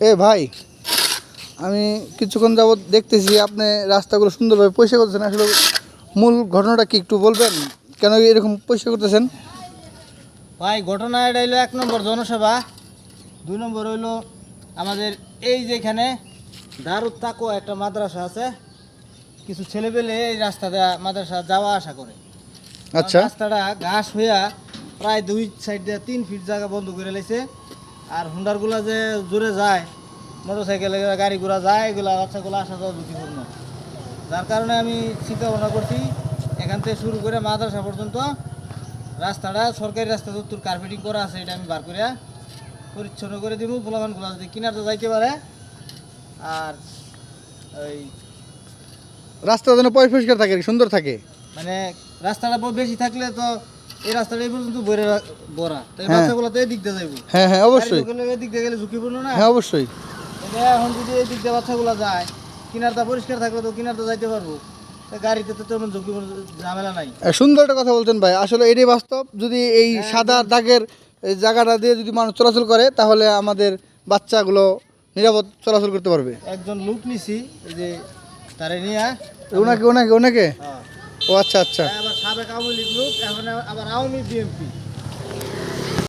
এ ভাই, আমি কিছুক্ষণ যাবৎ দেখতেছি আপনি রাস্তাগুলো সুন্দরভাবে পরিষ্কার করতেছেন। আসলে মূল ঘটনাটা কি একটু বলবেন? কেন এরকম পরিষ্কার করতেছেন? ভাই ঘটনা এটা হইলো 1 নম্বর জনসেবা, 2 নম্বর হইলো আমাদের এই যেখানে দারুত তাকওয়া একটা মাদ্রাসা আছে, কিছু ছেলেপেলে এই রাস্তা দিয়ে মাদ্রাসা যাওয়া আসা করে। আচ্ছা। রাস্তাটা ঘাস হইয়া প্রায় 2 সাইড দিয়ে 3 ফিট জায়গা বন্ধ করে লাইছে। আর হুন্ডারগুলা যে জোরে যায়, মোটরসাইকেলে গাড়ি ঘোড়া যায়, এগুলা বাচ্চাগুলো আসা যাওয়া ঝুঁকিপূর্ণ। যার কারণে আমি চিন্তা ভাবনা করছি এখান থেকে শুরু করে মাদ্রাসা পর্যন্ত রাস্তাটা সরকারি রাস্তা যতটুকু কার্পেটিং করা আছে এটা আমি বার করে পরিচ্ছন্ন করে দিব, পোলাপানগুলো যদি কিনারতে যাইতে পারে। আর ওই রাস্তা যেন পরিষ্কার থাকে, সুন্দর থাকে। মানে রাস্তাটা বেশি থাকলে তো এই রাস্তাটা এই পর্যন্ত ভরা, তো এই হ্যাঁ। বাচ্চাগুলো তো এই দিক দিয়ে যাইব। হ্যাঁ হ্যাঁ, অবশ্যই। এই দিক দিয়ে গেলে ঝুঁকিপূর্ণ না? হ্যাঁ, অবশ্যই। তাহলে এখন যদি এই দিক দিয়ে বাচ্চাগুলো যায়, কিনারটা পরিষ্কার থাকলে তো কিনারটা যাইতে পারবো, তো গাড়িতে তো তেমন ঝুঁকিপূর্ণ ঝামেলা নাই। সুন্দর একটা কথা বলছেন ভাই, আসলে এটাই বাস্তব। যদি এই সাদা দাগের এই জায়গাটা দিয়ে যদি মানুষ চলাচল করে, তাহলে আমাদের বাচ্চাগুলো নিরাপদ চলাচল করতে পারবে। একজন লোক নিছি, এই যে তারে নিয়ে ওনাকে ওনাকে ওনাকে হ্যাঁ। ও আচ্ছা আচ্ছা। আবার সাবেক আওয়ামী লীগ লোক, এখন আবার আওয়ামী বিএনপি